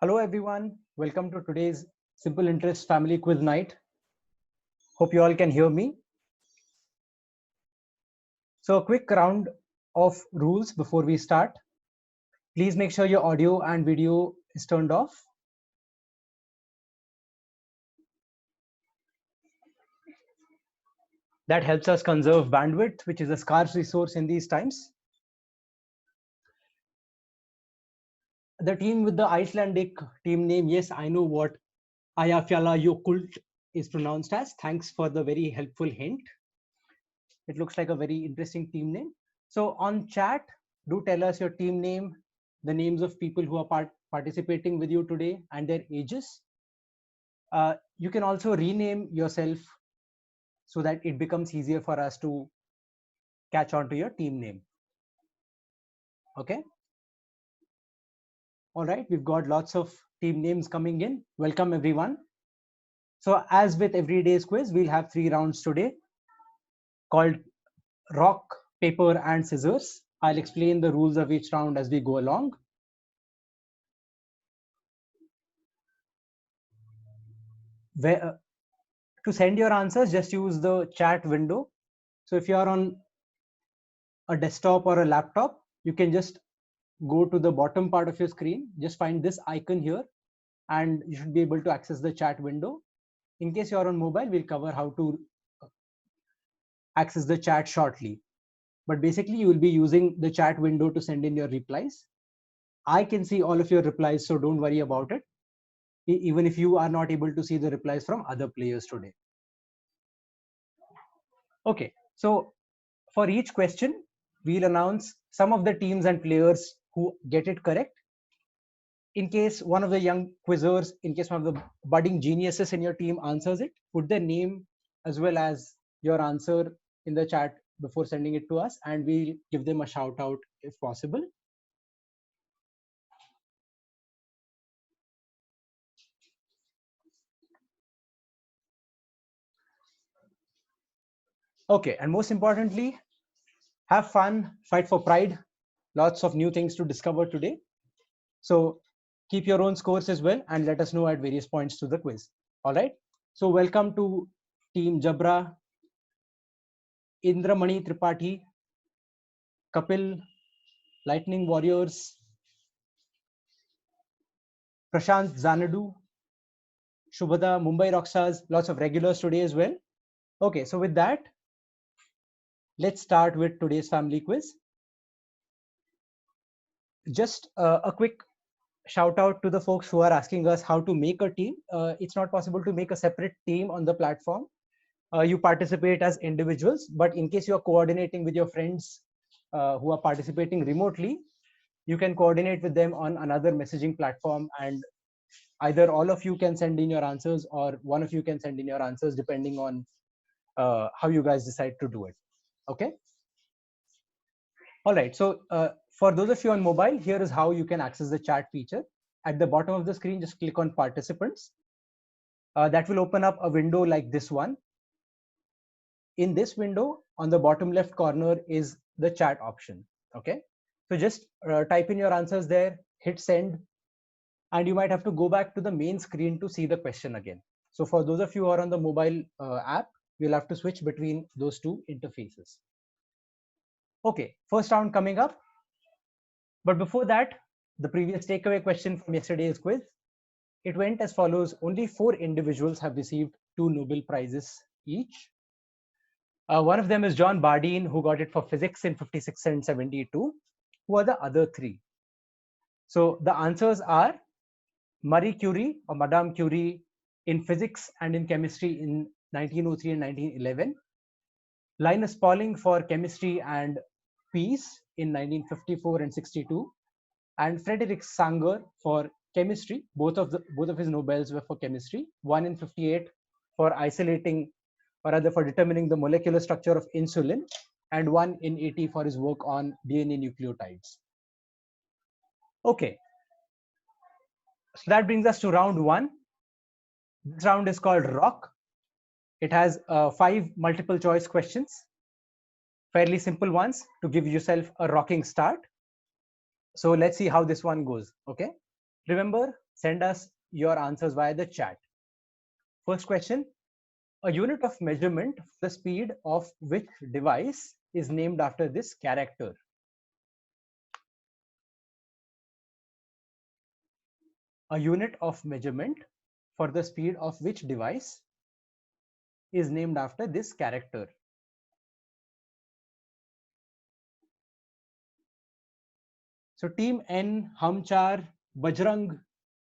Hello everyone, welcome to today's Simple Interest Family Quiz Night. Hope you all can hear me. So a quick round of rules before we start. Please make sure your audio and video is turned off. That helps us conserve bandwidth, which is a scarce resource in these times. The team with the Icelandic team name, yes, I know what Eyjafjallajökull is pronounced as. Thanks for the very helpful hint. It looks like a very interesting team name. So on chat, do tell us your team name, the names of people who are participating with you today, and their ages. You can also rename yourself so that it becomes easier for us to catch on to your team name. Okay. All right, we've got lots of team names coming in. Welcome everyone. So as with every day's quiz, we'll have 3 rounds today called rock, paper, and scissors. I'll explain the rules of each round as we go along. To send your answers, just use the chat window. So if you are on a desktop or a laptop, you can just go to the bottom part of your screen, just find this icon here, and you should be able to access the chat window. In case you're on mobile, we'll cover how to access the chat shortly. But basically, you will be using the chat window to send in your replies. I can see all of your replies, so don't worry about it, even if you are not able to see the replies from other players today. Okay, so for each question, we'll announce some of the teams and players who get it correct. In case one of the young quizzers, in case one of the budding geniuses in your team answers it, put their name as well as your answer in the chat before sending it to us, and we'll give them a shout out if possible. Okay, and most importantly, have fun, fight for pride. Lots of new things to discover today. So keep your own scores as well and let us know at various points to the quiz. All right. So welcome to Team Jabra, Indramani Tripathi, Kapil, Lightning Warriors, Prashant Zanadu, Shubhada, Mumbai Rockstars, lots of regulars today as well. Okay, so with that, let's start with today's family quiz. Just a quick shout out to the folks who are asking us how to make a team. It's not possible to make a separate team on the platform. You participate as individuals, but in case you're coordinating with your friends who are participating remotely, you can coordinate with them on another messaging platform, and either all of you can send in your answers or one of you can send in your answers depending on how you guys decide to do it. Okay. All right. So for those of you on mobile, here is how you can access the chat feature. At the bottom of the screen, just click on participants. That will open up a window like this one. In this window, on the bottom left corner is the chat option. Okay. So just type in your answers there, hit send, and you might have to go back to the main screen to see the question again. So for those of you who are on the mobile app, you'll have to switch between those two interfaces. Okay, first round coming up. But before that, the previous takeaway question from yesterday's quiz, it went as follows. Only 4 individuals have received 2 Nobel Prizes each. One of them is John Bardeen, who got it for physics in 56 and 72. Who are the other 3? So the answers are Marie Curie or Madame Curie in physics and in chemistry in 1903 and 1911. Linus Pauling for chemistry and peace in 1954 and 62. And Frederick Sanger for chemistry. Both of his Nobels were for chemistry. One in 58 for isolating, or rather for determining the molecular structure of insulin, and one in 80 for his work on DNA nucleotides. Okay, so that brings us to round 1. This round is called Rock. It has 5 multiple choice questions, fairly simple ones to give yourself a rocking start. So let's see how this one goes. Okay, remember, send us your answers via the chat. First question, a unit of measurement for the speed of which device is named after this character? A unit of measurement for the speed of which device is named after this character? So team N, Hamchar, Bajrang,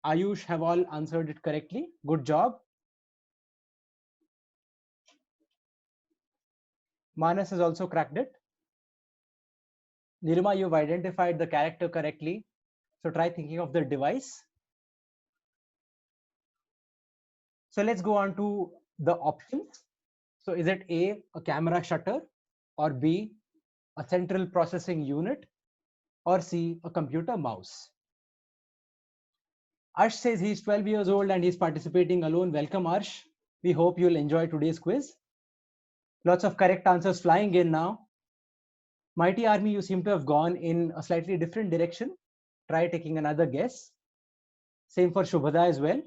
Ayush have all answered it correctly. Good job. Manas has also cracked it. Nirma, you've identified the character correctly. So try thinking of the device. So let's go on to the options. So is it A, camera shutter, or B, a central processing unit, or C, a computer mouse? Arsh says he's 12 years old and he's participating alone. Welcome, Arsh. We hope you'll enjoy today's quiz. Lots of correct answers flying in now. Mighty Army, you seem to have gone in a slightly different direction. Try taking another guess. Same for Shubhada as well.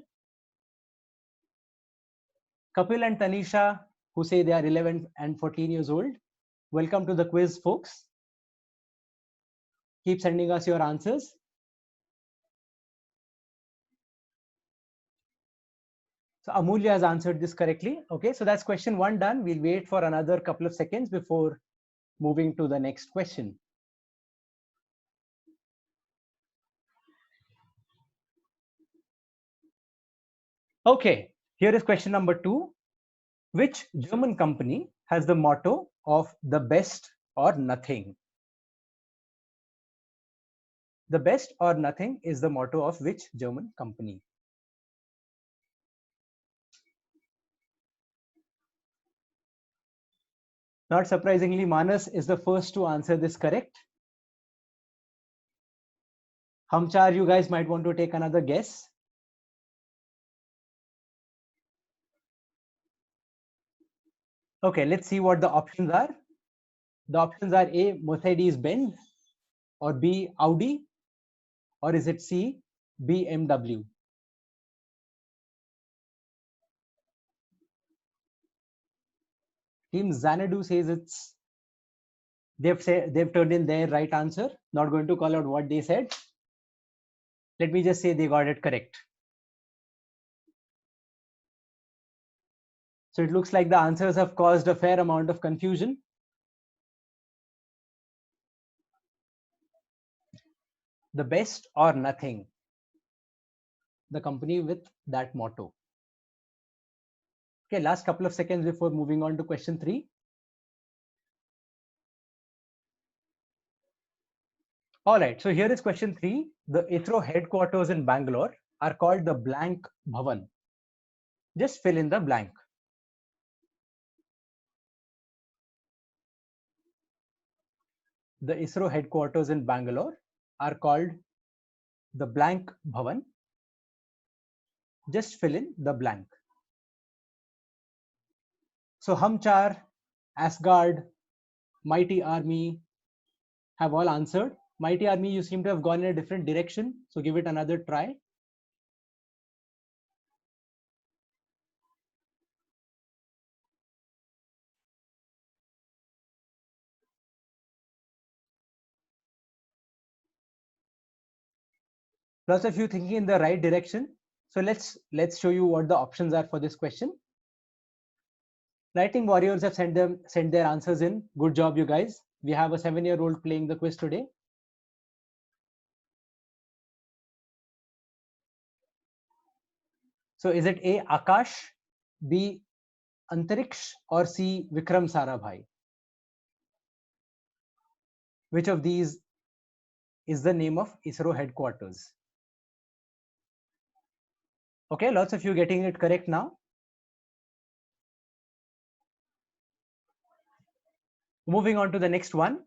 Kapil and Tanisha, who say they are 11 and 14 years old. Welcome to the quiz, folks. Keep sending us your answers. So Amulya has answered this correctly. Okay, so that's question 1 done. We'll wait for another couple of seconds before moving to the next question. Okay, here is question number 2. Which German company has the motto of the best or nothing? The best or nothing is the motto of which German company? Not surprisingly, Manas is the first to answer this correct. Hamchar, you guys might want to take another guess. Okay, let's see what the options are. The options are A, Mercedes-Benz, or B, Audi, or is it C, BMW? Team Xanadu says they've turned in their right answer. Not going to call out what they said. Let me just say they got it correct. So it looks like the answers have caused a fair amount of confusion. The best or nothing, the company with that motto. Okay, last couple of seconds before moving on to question 3. All right, so here is question 3. The ISRO headquarters in Bangalore are called the blank Bhavan. Just fill in the blank. The ISRO headquarters in Bangalore are called the blank Bhavan. Just fill in the blank. So Hamchar, Asgard, Mighty Army have all answered. Mighty Army, you seem to have gone in a different direction. So give it another try. Lots of you thinking in the right direction. So let's show you what the options are for this question. Writing warriors have sent their answers in. Good job, you guys. We have a 7-year-old playing the quiz today. So is it A, Akash, B, Antariksh, or C, Vikram Sarabhai? Which of these is the name of ISRO headquarters? Okay, lots of you getting it correct now. Moving on to the next one.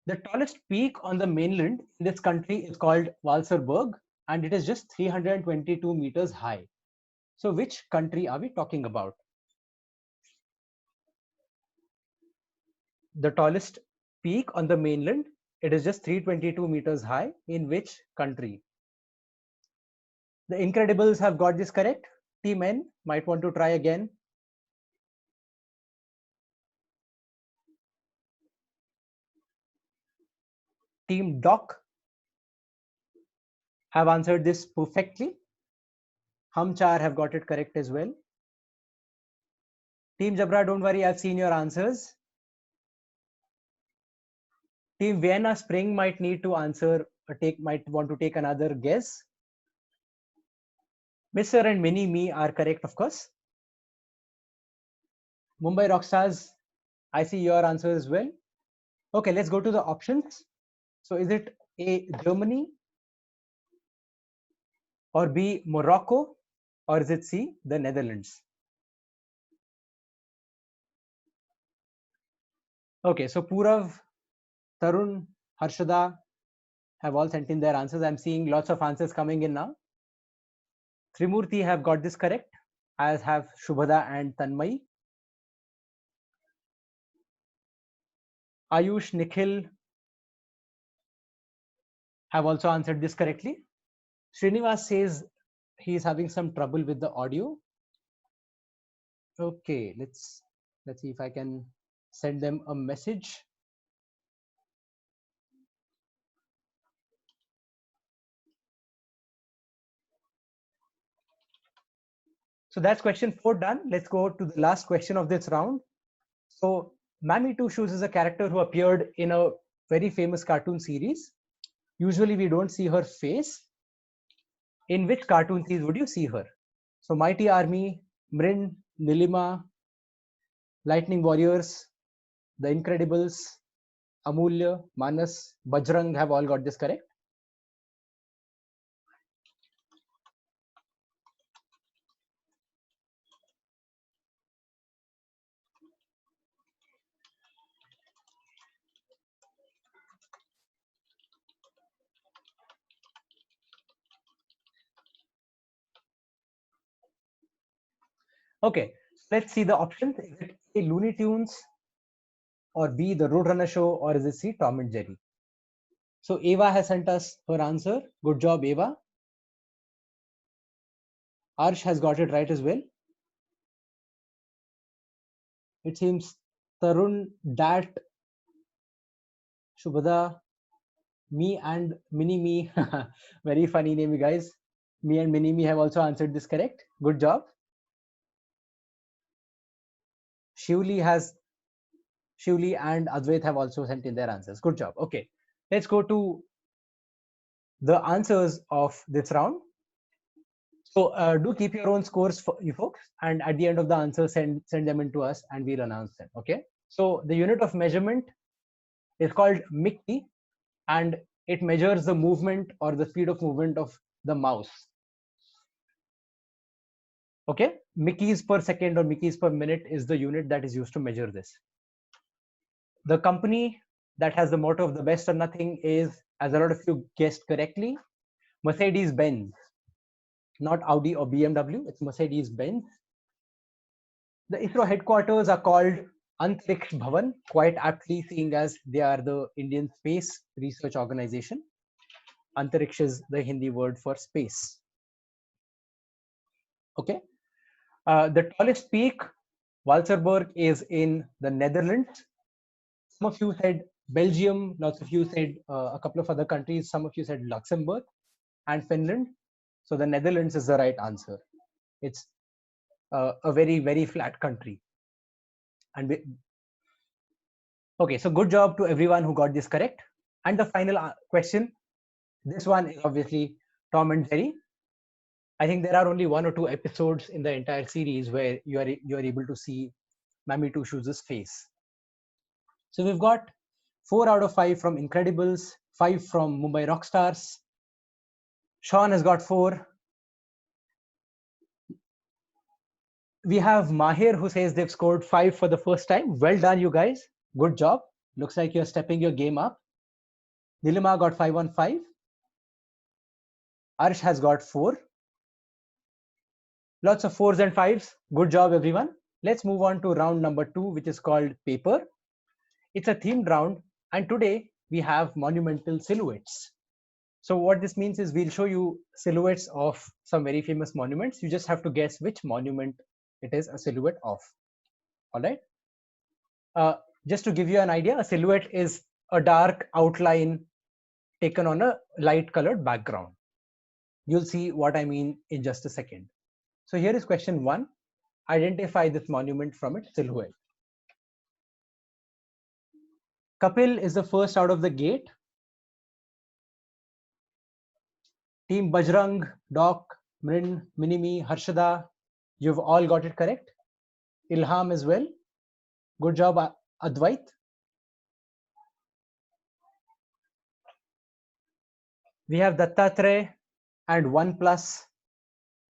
The tallest peak on the mainland in this country is called Walserberg, and it is just 322 meters high. So which country are we talking about? The tallest peak on the mainland, it is just 322 meters high. In which country? The Incredibles have got this correct. Team N might want to try again. Team Doc have answered this perfectly. Hum Char have got it correct as well. Team Jabra, don't worry, I've seen your answers. Team Vienna Spring might need to answer, might want to take another guess. Mr. and Mini Me are correct, of course. Mumbai Rockstars, I see your answer as well. Okay, let's go to the options. So is it A, Germany, or B, Morocco, or is it C, the Netherlands? Okay, so Purav, Tarun, Harshada have all sent in their answers. I'm seeing lots of answers coming in now. Trimurti have got this correct, as have Shubhada and Tanmay. Ayush, Nikhil have also answered this correctly. Srinivas says he is having some trouble with the audio. Okay, let's see if I can send them a message. So that's question 4 done. Let's go to the last question of this round. So Mammy Two Shoes is a character who appeared in a very famous cartoon series. Usually we don't see her face. In which cartoon series would you see her? So Mighty Army, Mrin, Nilima, Lightning Warriors, The Incredibles, Amulya, Manas, Bajrang have all got this correct. Okay, let's see the options. Is it A, Looney Tunes, or B, The Roadrunner Show, or is it C, Tom and Jerry? So Eva has sent us her answer. Good job, Eva. Arsh has got it right as well. It seems Tarun, Dat, Shubhada, me and Mini Me. Very funny name, you guys. Me and Mini Me have also answered this correct. Good job. Shivli and Advait have also sent in their answers. Good job. Okay, let's go to the answers of this round. So do keep your own scores for you folks, and at the end of the answer, send them in to us, and we'll announce them. Okay. So the unit of measurement is called Mickey, and it measures the movement or the speed of movement of the mouse. Okay, Mickeys per second or Mickeys per minute is the unit that is used to measure this. The company that has the motto of the best or nothing is, as a lot of you guessed correctly, Mercedes-Benz. Not Audi or BMW, it's Mercedes-Benz. The ISRO headquarters are called Antariksh Bhavan, quite aptly seeing as they are the Indian Space Research Organization. Antariksh is the Hindi word for space. Okay. The tallest peak, Walserberg, is in the Netherlands. Some of you said Belgium, lots of you said a couple of other countries, some of you said Luxembourg and Finland. So the Netherlands is the right answer. It's a very, very flat country. And okay, so good job to everyone who got this correct. And the final question, this one is obviously Tom and Jerry. I think there are only 1 or 2 episodes in the entire series where you are able to see Mammy Two Shoes' face. So we've got 4 out of 5 from Incredibles, 5 from Mumbai Rockstars. Sean has got 4. We have Mahir who says they've scored 5 for the first time. Well done, you guys. Good job. Looks like you're stepping your game up. Nilima got 5 on 5. Arsh has got 4. Lots of 4s and 5s. Good job, everyone. Let's move on to round number 2, which is called Paper. It's a themed round, and today we have monumental silhouettes. So what this means is we'll show you silhouettes of some very famous monuments. You just have to guess which monument it is a silhouette of. All right. Just to give you an idea, a silhouette is a dark outline taken on a light colored background. You'll see what I mean in just a second. So here is question 1. Identify this monument from its silhouette. Kapil is the first out of the gate. Team Bajrang, Doc, Mrin, Minimi, Harshada, you've all got it correct. Ilham as well. Good job, Advait. We have Dattatray and OnePlus,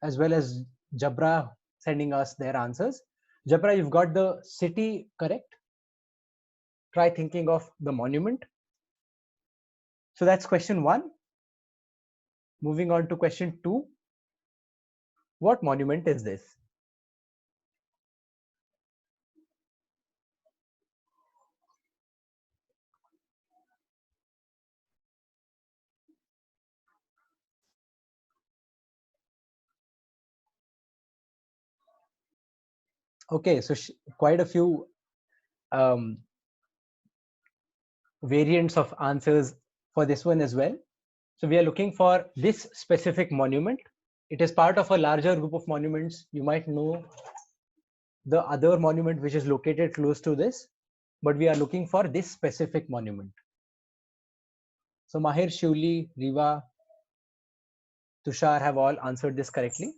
as well as Jabra sending us their answers. Jabra, you've got the city correct. Try thinking of the monument. So that's question 1. Moving on to question 2. What monument is this? Okay, so quite a few variants of answers for this one as well. So we are looking for this specific monument. It is part of a larger group of monuments. You might know the other monument which is located close to this, but we are looking for this specific monument. So Mahir, Shivli, Riva, Tushar have all answered this correctly.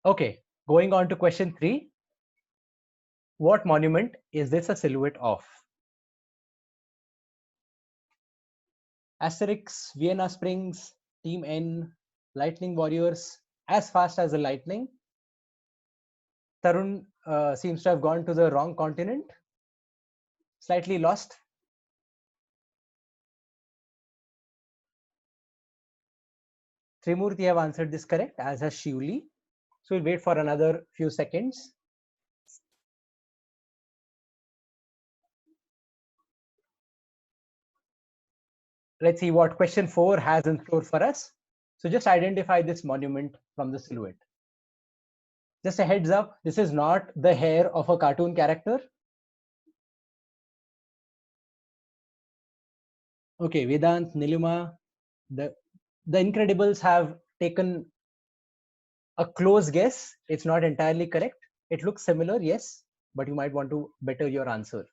Okay, going on to question 3. What monument is this a silhouette of? Asterix, Vienna Springs, Team N, Lightning Warriors, As Fast as the Lightning. Tarun seems to have gone to the wrong continent. Slightly lost. Trimurti have answered this correct, as has Shivli. So we'll wait for another few seconds. Let's see what question 4 has in store for us. So just identify this monument from the silhouette. Just a heads up, this is not the hair of a cartoon character. Okay, Vedant, Niluma, the Incredibles have taken a close guess. It's not entirely correct. It looks similar, yes, but you might want to better your answer.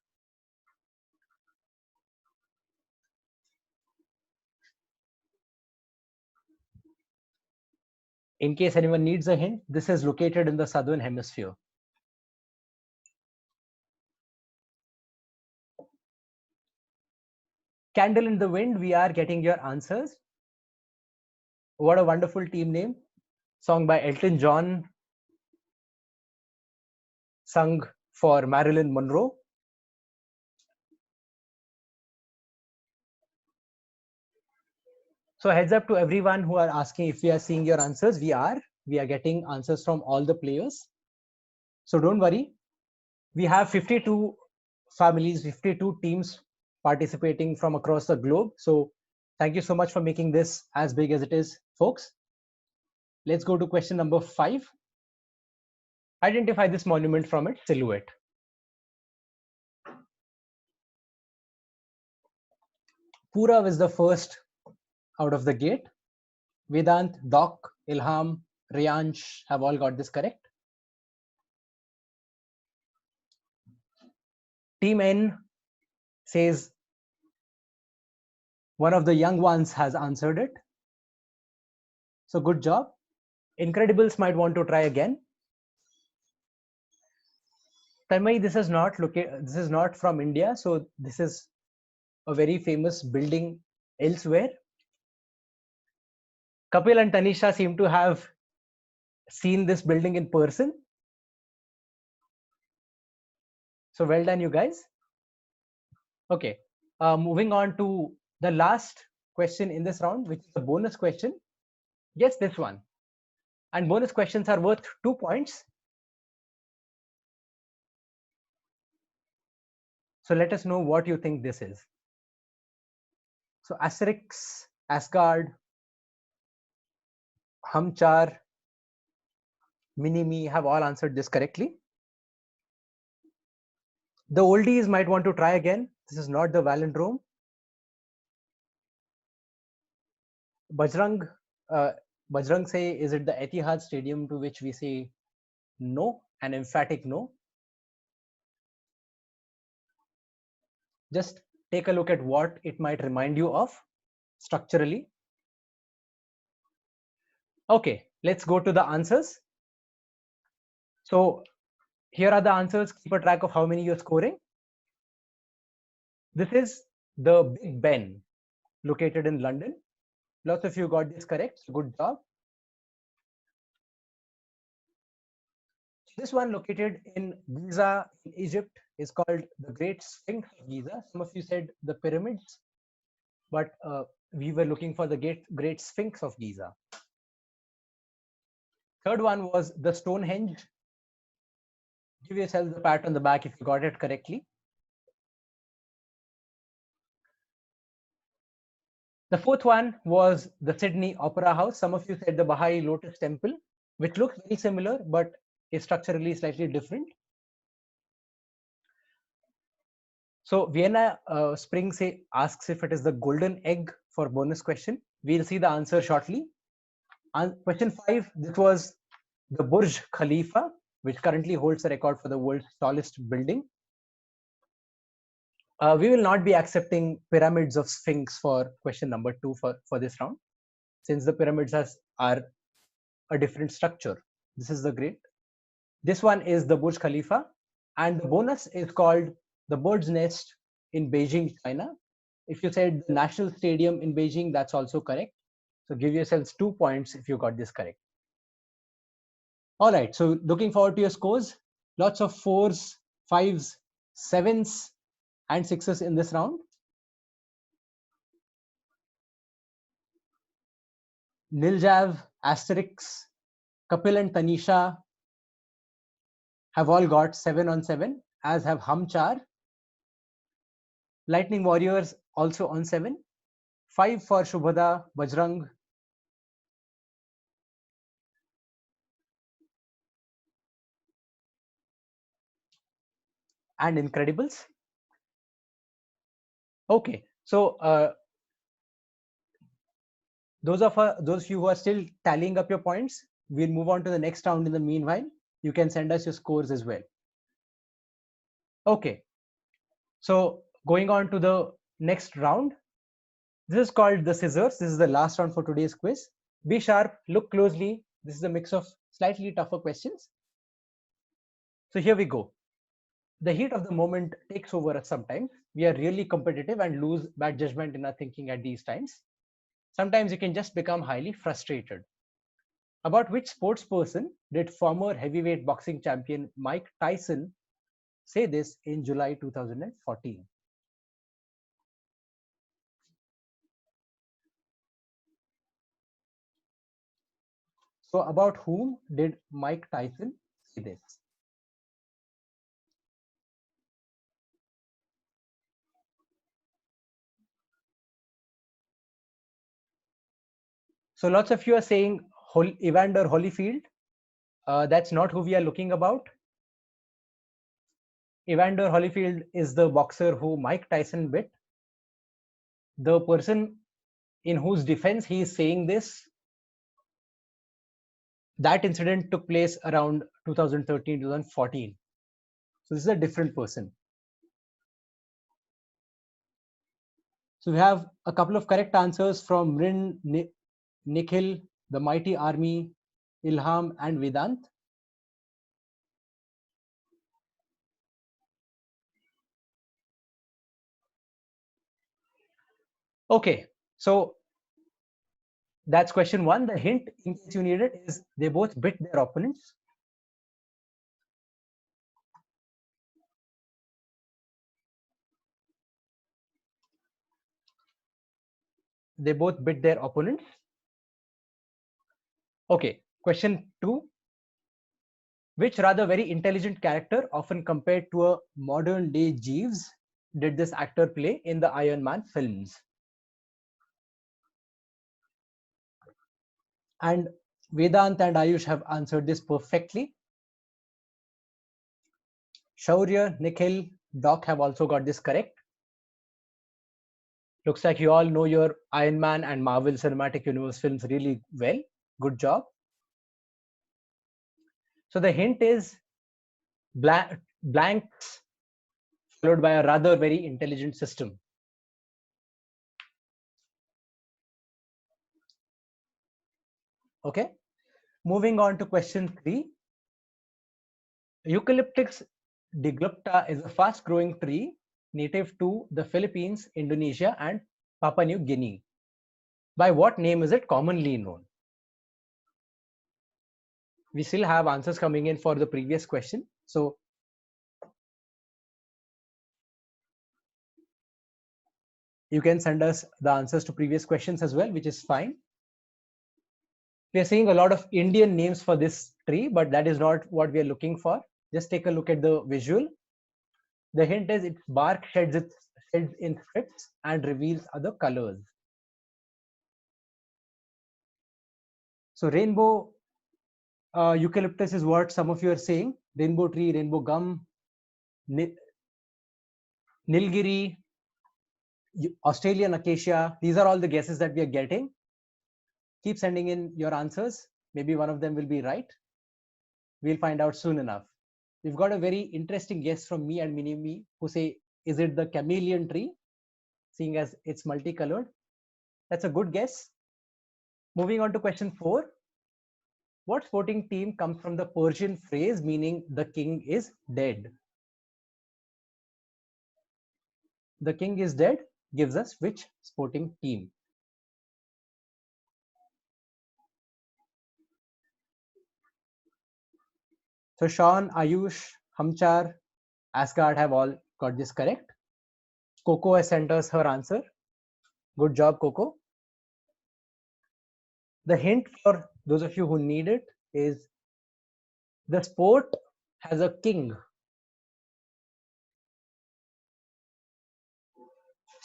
In case anyone needs a hint, this is located in the southern hemisphere. Candle in the Wind, we are getting your answers. What a wonderful team name. Song by Elton John, sung for Marilyn Monroe. So heads up to everyone who are asking if we are seeing your answers. We are getting answers from all the players. So don't worry. We have 52 families, 52 teams participating from across the globe. So thank you so much for making this as big as it is, folks. Let's go to question number 5. Identify this monument from its silhouette. Purav is the first out of the gate. Vedant, Doc, Ilham, Riyansh have all got this correct. Team N says one of the young ones has answered it. So good job. Incredibles might want to try again. Tanmay, this is not from India, so this is a very famous building elsewhere. Kapil and Tanisha seem to have seen this building in person. So well done, you guys. Okay, moving on to the last question in this round, which is a bonus question. Guess this one. And bonus questions are worth 2 points. So let us know what you think this is. So Asterix, Asgard, Hamchar, Mini-Me have all answered this correctly. The oldies might want to try again. This is not the Valendrome. Bajrang, uh, Bajrang say, is it the Etihad Stadium? To which we say no, an emphatic no. Just take a look at what it might remind you of structurally. Okay, let's go to the answers. So here are the answers. Keep a track of how many you're scoring. This is the Big Ben, located in London. Lots of you got this correct. Good job. This one, located in Giza in Egypt, is called the Great Sphinx of Giza. Some of you said the pyramids, but we were looking for the Great Sphinx of Giza. Third one was the Stonehenge. Give yourself the pat on the back if you got it correctly. The fourth one was the Sydney Opera House. Some of you said the Baha'i Lotus Temple, which looks very similar, but is structurally slightly different. So Vienna Spring asks if it is the golden egg for bonus question. We'll see the answer shortly. Question 5, this was the Burj Khalifa, which currently holds the record for the world's tallest building. We will not be accepting pyramids of Sphinx for question number 2 for this round, since the pyramids are a different structure. This is the great. This one is the Burj Khalifa, and the bonus is called the Bird's Nest in Beijing, China. If you said the National Stadium in Beijing, that's also correct. So give yourselves 2 points if you got this correct. All right, so looking forward to your scores. Lots of 4s, 5s, 7s, and 6s in this round. Niljav, Asterix, Kapil and Tanisha have all got 7 on 7, as have Hamchar. Lightning Warriors also on 7. 5 for Shubhada, Bajrang, and Incredibles. Okay, so those of you who are still tallying up your points, we'll move on to the next round. In the meanwhile, you can send us your scores as well. Okay, so going on to the next round. This is called the scissors. This is the last round for today's quiz. Be sharp, look closely. This is a mix of slightly tougher questions. So here we go. The heat of the moment takes over us sometimes. We are really competitive and lose bad judgment in our thinking at these times. Sometimes you can just become highly frustrated. About which sports person did former heavyweight boxing champion Mike Tyson say this in July 2014? So about whom did Mike Tyson say this? So lots of you are saying Evander Holyfield. That's not who we are looking about. Evander Holyfield is the boxer who Mike Tyson bit. The person in whose defense he is saying this, that incident took place around 2013, 2014. So this is a different person. So we have a couple of correct answers from Mrin, Nikhil, the Mighty Army, Ilham, and Vedant. Okay, so that's question 1. The hint, in case you need it, is they both bit their opponents. They both bit their opponents. Okay, question 2. Which rather very intelligent character, often compared to a modern day Jeeves, did this actor play in the Iron Man films? And Vedant and Ayush have answered this perfectly. Shaurya, Nikhil, Doc have also got this correct. Looks like you all know your Iron Man and Marvel Cinematic Universe films really well. Good job. So the hint is blanks followed by a rather very intelligent system. Okay. Moving on to question 3. Eucalyptus diglupta is a fast-growing tree native to the Philippines, Indonesia, and Papua New Guinea. By what name is it commonly known? We still have answers coming in for the previous question. So you can send us the answers to previous questions as well, which is fine. We are seeing a lot of Indian names for this tree, but that is not what we are looking for. Just take a look at the visual. The hint is its bark sheds in strips and reveals other colors. So rainbow eucalyptus is what some of you are saying. Rainbow tree, rainbow gum, Nilgiri, Australian acacia. These are all the guesses that we are getting. Keep sending in your answers. Maybe one of them will be right. We'll find out soon enough. We've got a very interesting guess from me and Minimi who say, is it the chameleon tree? Seeing as it's multicolored. That's a good guess. Moving on to question 4. What sporting team comes from the Persian phrase meaning the king is dead? The king is dead gives us which sporting team? So Sean, Ayush, Hamchar, Asgard have all got this correct. Coco has sent us her answer. Good job, Coco. The hint for those of you who need it is the sport has a king.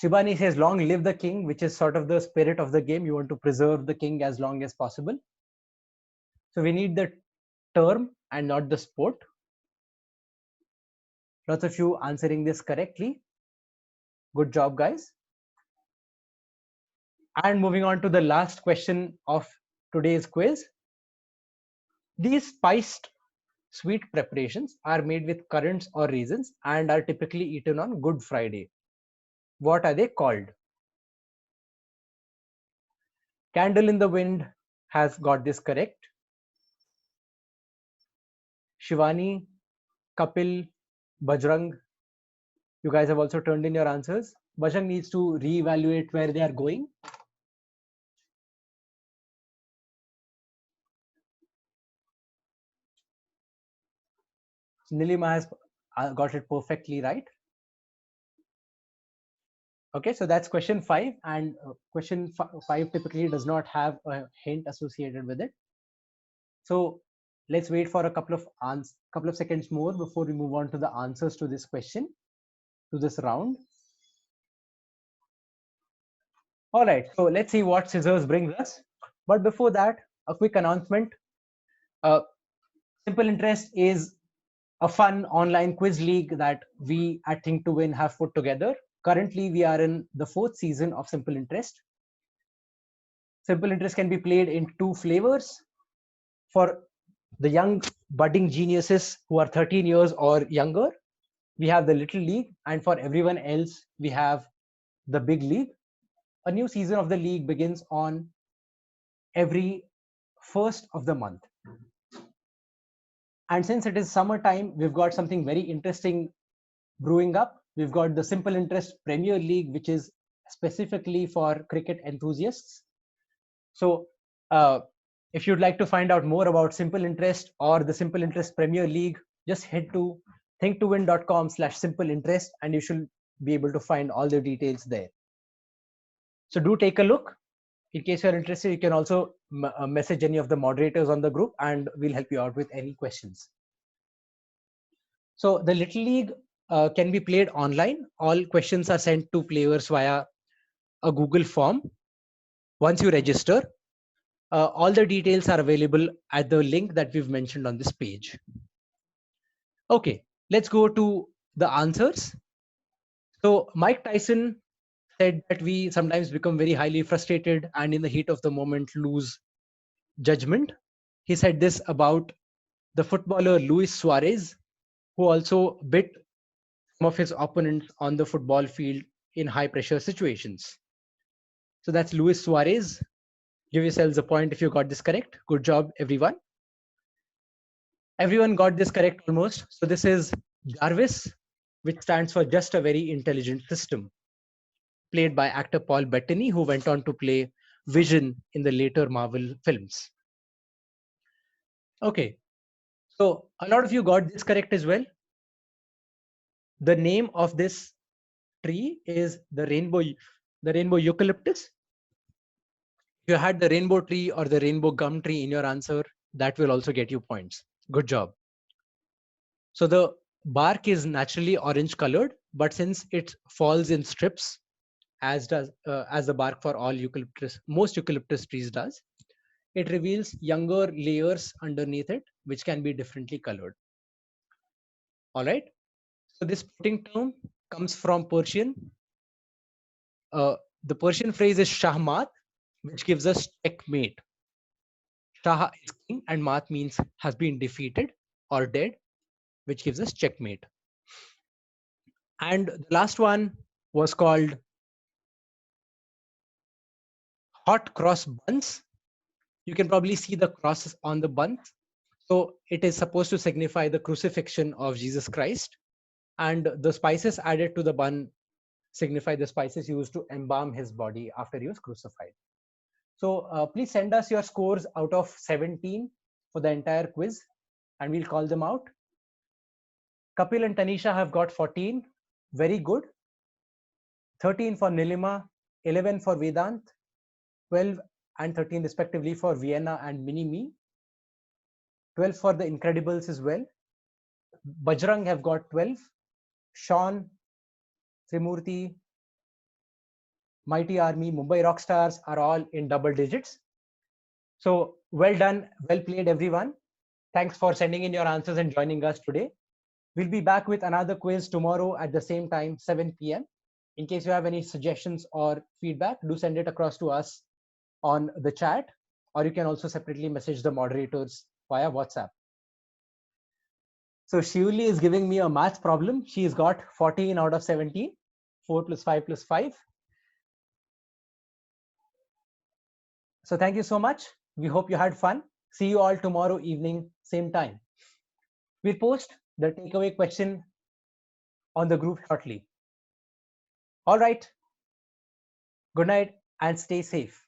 Shibani says, long live the king, which is sort of the spirit of the game. You want to preserve the king as long as possible. So we need the term and not the sport. Lots of you answering this correctly. Good job, guys. And moving on to the last question of today's quiz. These spiced sweet preparations are made with currants or raisins and are typically eaten on Good Friday. What are they called? Candle in the Wind has got this correct. Shivani, Kapil, Bajrang, you guys have also turned in your answers. Bajrang needs to reevaluate where they are going. Nilima has got it perfectly right. Okay, so that's question 5, and question 5 typically does not have a hint associated with it. So let's wait for a couple of seconds more before we move on to the answers to this question, to this round. All right, so let's see what scissors brings us. But before that, a quick announcement. Simple Interest is a fun online quiz league that we at Think to Win have put together. Currently, we are in the 4th season of Simple Interest. Simple Interest can be played in 2 flavors. For the young budding geniuses who are 13 years or younger, we have the Little League, and for everyone else, we have the Big League. A new season of the league begins on every 1st of the month. And since it is summertime, we've got something very interesting brewing up. We've got the Simple Interest Premier League, which is specifically for cricket enthusiasts. So if you'd like to find out more about Simple Interest or the Simple Interest Premier League, just head to thinktowin.com/simpleinterest and you should be able to find all the details there. So do take a look. In case you're interested, you can also message any of the moderators on the group and we'll help you out with any questions. So the Little League can be played online. All questions are sent to players via a Google form. Once you register, All the details are available at the link that we've mentioned on this page. Okay, let's go to the answers. So Mike Tyson said that we sometimes become very highly frustrated and in the heat of the moment lose judgment. He said this about the footballer Luis Suarez, who also bit some of his opponents on the football field in high pressure situations. So that's Luis Suarez. Give yourselves a point if you got this correct. Good job, everyone. Everyone got this correct almost. So this is Jarvis, which stands for Just a Very Intelligent System, played by actor Paul Bettany, who went on to play Vision in the later Marvel films. Okay, so a lot of you got this correct as well. The name of this tree is the rainbow eucalyptus. If you had the rainbow tree or the rainbow gum tree in your answer, that will also get you points. Good job. So the bark is naturally orange colored, but since it falls in strips, as the bark for all most eucalyptus trees does, it reveals younger layers underneath it, which can be differently colored. All right. So this putting term comes from Persian. The Persian phrase is Shahmat, which gives us checkmate. Shah is king and Mat means has been defeated or dead, which gives us checkmate. And the last one was called hot cross buns. You can probably see the crosses on the buns. So it is supposed to signify the crucifixion of Jesus Christ. And the spices added to the bun signify the spices used to embalm his body after he was crucified. So please send us your scores out of 17 for the entire quiz and we'll call them out. Kapil and Tanisha have got 14. Very good. 13 for Nilima, 11 for Vedant, 12 and 13 respectively for Vienna and Mini-Me. 12 for the Incredibles as well. Bajrang have got 12. Sean, Trimurti, Mighty Army, Mumbai Rockstars are all in double digits. So well done, well played everyone. Thanks for sending in your answers and joining us today. We'll be back with another quiz tomorrow at the same time, 7 p.m. In case you have any suggestions or feedback, do send it across to us on the chat, or you can also separately message the moderators via WhatsApp. So Shivli is giving me a math problem. She's got 14 out of 17, 4 plus 5 plus 5. So thank you so much. We hope you had fun. See you all tomorrow evening, same time. We'll post the takeaway question on the group shortly. All right. Good night and stay safe.